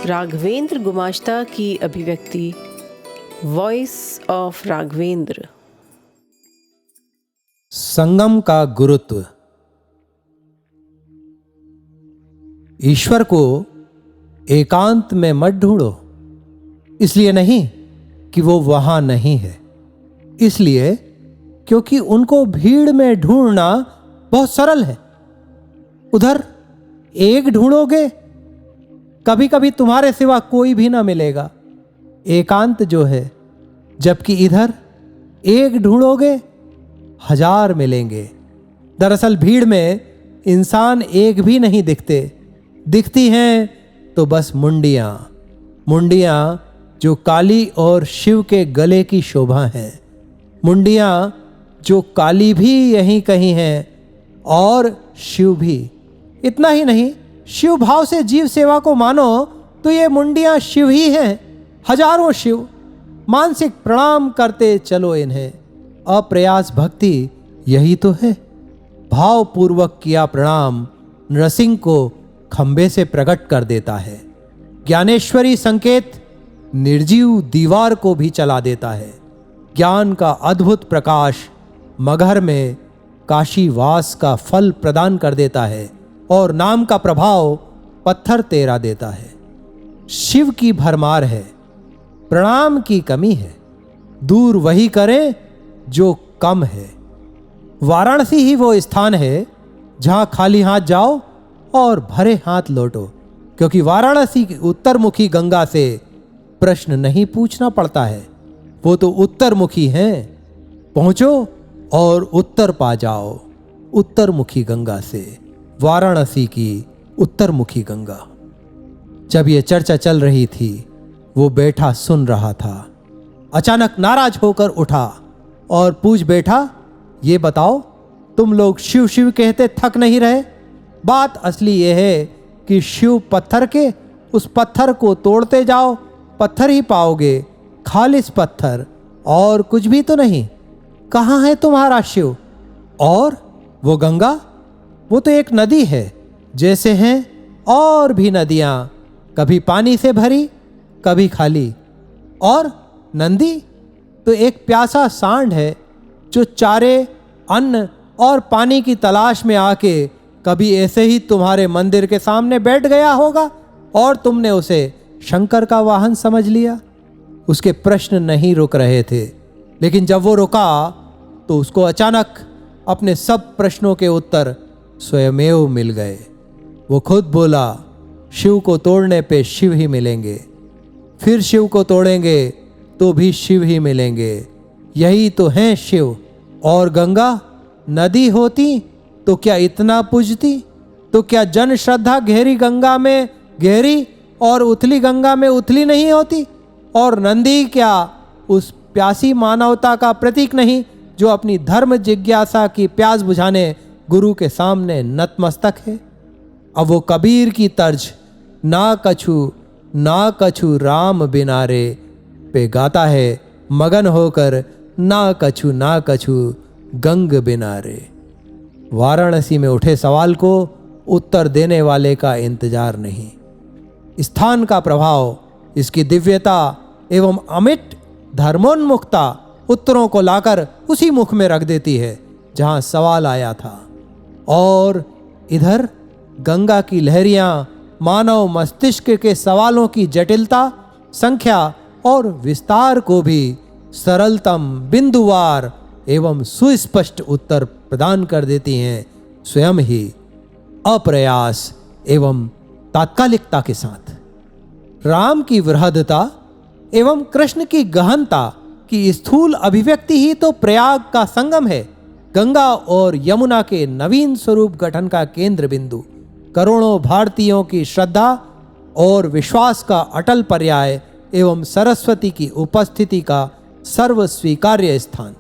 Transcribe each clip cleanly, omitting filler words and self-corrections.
राघवेंद्र गुमाश्ता की अभिव्यक्ति voice of Raghavendra. संगम का गुरुत्व। ईश्वर को एकांत में मत ढूंढो, इसलिए नहीं कि वो वहां नहीं है, इसलिए क्योंकि उनको भीड़ में ढूंढना बहुत सरल है। उधर एक ढूंढोगे, कभी कभी तुम्हारे सिवा कोई भी ना मिलेगा, एकांत जो है, जबकि इधर एक ढूंढोगे, हजार मिलेंगे। दरअसल भीड़ में इंसान एक भी नहीं दिखते, दिखती हैं तो बस मुंडियां, मुंडियां जो काली और शिव के गले की शोभा हैं, मुंडियां जो काली भी यहीं कहीं हैं और शिव भी। इतना ही नहीं, शिव भाव से जीव सेवा को मानो तो ये मुंडियां शिव ही हैं, हजारों शिव। मानसिक प्रणाम करते चलो इन्हें, अप्रयास भक्ति यही तो है। भावपूर्वक किया प्रणाम नृसिंह को खंबे से प्रकट कर देता है। ज्ञानेश्वरी संकेत निर्जीव दीवार को भी चला देता है। ज्ञान का अद्भुत प्रकाश मगहर में काशीवास का फल प्रदान कर देता है और नाम का प्रभाव पत्थर तेरा देता है। शिव की भरमार है, प्रणाम की कमी है, दूर वही करें जो कम है। वाराणसी ही वो स्थान है जहां खाली हाथ जाओ और भरे हाथ लौटो, क्योंकि वाराणसी की उत्तरमुखी गंगा से प्रश्न नहीं पूछना पड़ता है, वो तो उत्तरमुखी हैं। पहुंचो और उत्तर पा जाओ, उत्तरमुखी गंगा से, वाराणसी की उत्तरमुखी गंगा। जब ये चर्चा चल रही थी, वो बैठा सुन रहा था। अचानक नाराज होकर उठा और पूछ बैठा, ये बताओ, तुम लोग शिव शिव कहते थक नहीं रहे? बात असली ये है कि शिव पत्थर के, उस पत्थर को तोड़ते जाओ, पत्थर ही पाओगे, खालिस पत्थर, और कुछ भी तो नहीं। कहाँ है तुम्हारा शिव? और वो गंगा, वो तो एक नदी है, जैसे हैं और भी नदियाँ, कभी पानी से भरी, कभी खाली। और नंदी तो एक प्यासा सांड है जो चारे, अन्न और पानी की तलाश में आके कभी ऐसे ही तुम्हारे मंदिर के सामने बैठ गया होगा और तुमने उसे शंकर का वाहन समझ लिया। उसके प्रश्न नहीं रुक रहे थे, लेकिन जब वो रुका तो उसको अचानक अपने सब प्रश्नों के उत्तर स्वयमेव मिल गए। वो खुद बोला, शिव को तोड़ने पे शिव ही मिलेंगे, फिर शिव को तोड़ेंगे तो भी शिव ही मिलेंगे। यही तो हैं शिव। और गंगा नदी होती तो क्या इतना पूजती? तो क्या जन श्रद्धा गहरी गंगा में गहरी और उथली गंगा में उथली नहीं होती? और नंदी क्या उस प्यासी मानवता का प्रतीक नहीं जो अपनी धर्म जिज्ञासा की प्यास बुझाने गुरु के सामने नतमस्तक है? अब वो कबीर की तर्ज ना कछु राम बिना रे पे गाता है, मगन होकर ना कछु गंग बिना रे। वाराणसी में उठे सवाल को उत्तर देने वाले का इंतजार नहीं। स्थान का प्रभाव, इसकी दिव्यता एवं अमिट धर्मोन्मुखता उत्तरों को लाकर उसी मुख में रख देती है जहां सवाल आया था। और इधर गंगा की लहरियां मानव मस्तिष्क के सवालों की जटिलता, संख्या और विस्तार को भी सरलतम, बिंदुवार एवं सुस्पष्ट उत्तर प्रदान कर देती हैं, स्वयं ही, अप्रयास एवं तात्कालिकता के साथ। राम की वृहदता एवं कृष्ण की गहनता की स्थूल अभिव्यक्ति ही तो प्रयाग का संगम है, गंगा और यमुना के नवीन स्वरूप गठन का केंद्र बिंदु, करोड़ों भारतीयों की श्रद्धा और विश्वास का अटल पर्याय एवं सरस्वती की उपस्थिति का सर्व स्वीकार्य स्थान।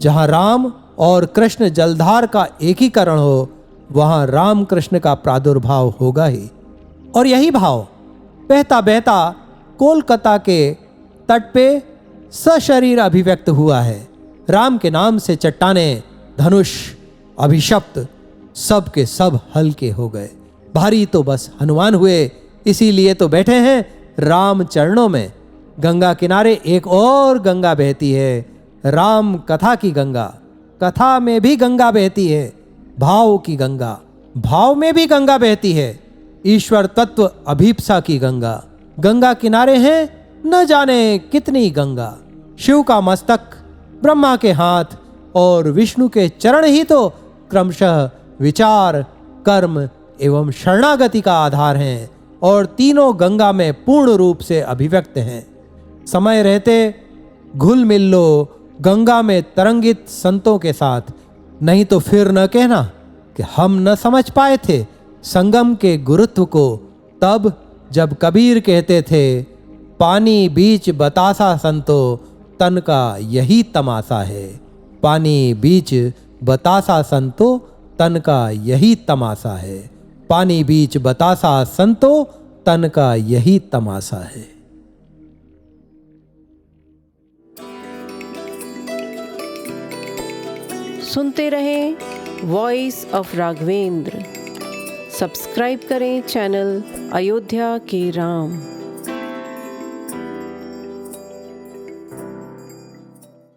जहां राम और कृष्ण जलधार का एकीकरण हो, वहां राम कृष्ण का प्रादुर्भाव होगा ही। और यही भाव बहता बहता कोलकाता के तट पे सशरीर अभिव्यक्त हुआ है। राम के नाम से चट्टानें, धनुष, अभिशप्त सब के सब हल्के हो गए। भारी तो बस हनुमान हुए इसीलिए तो बैठे हैं राम चरणों में। गंगा किनारे एक और गंगा बहती है, राम कथा की गंगा। कथा में भी गंगा बहती है, भाव की गंगा। भाव में भी गंगा बहती है, ईश्वर तत्व अभीप्सा की गंगा। गंगा किनारे हैं न जाने कितनी गंगा। शिव का मस्तक, ब्रह्मा के हाथ और विष्णु के चरण ही तो क्रमशः विचार, कर्म एवं शरणागति का आधार हैं और तीनों गंगा में पूर्ण रूप से अभिव्यक्त हैं। समय रहते घुल मिल लो गंगा में तरंगित संतों के साथ, नहीं तो फिर न कहना कि हम न समझ पाए थे संगम के गुरुत्व को तब जब कबीर कहते थे, पानी बीच बतासा संतो तन का यही तमाशा है। पानी बीच बतासा संतो तन का यही तमाशा है। पानी बीच बतासा संतो तन का यही तमाशा है। सुनते रहें वॉइस ऑफ राघवेंद्र। सब्सक्राइब करें चैनल अयोध्या के राम।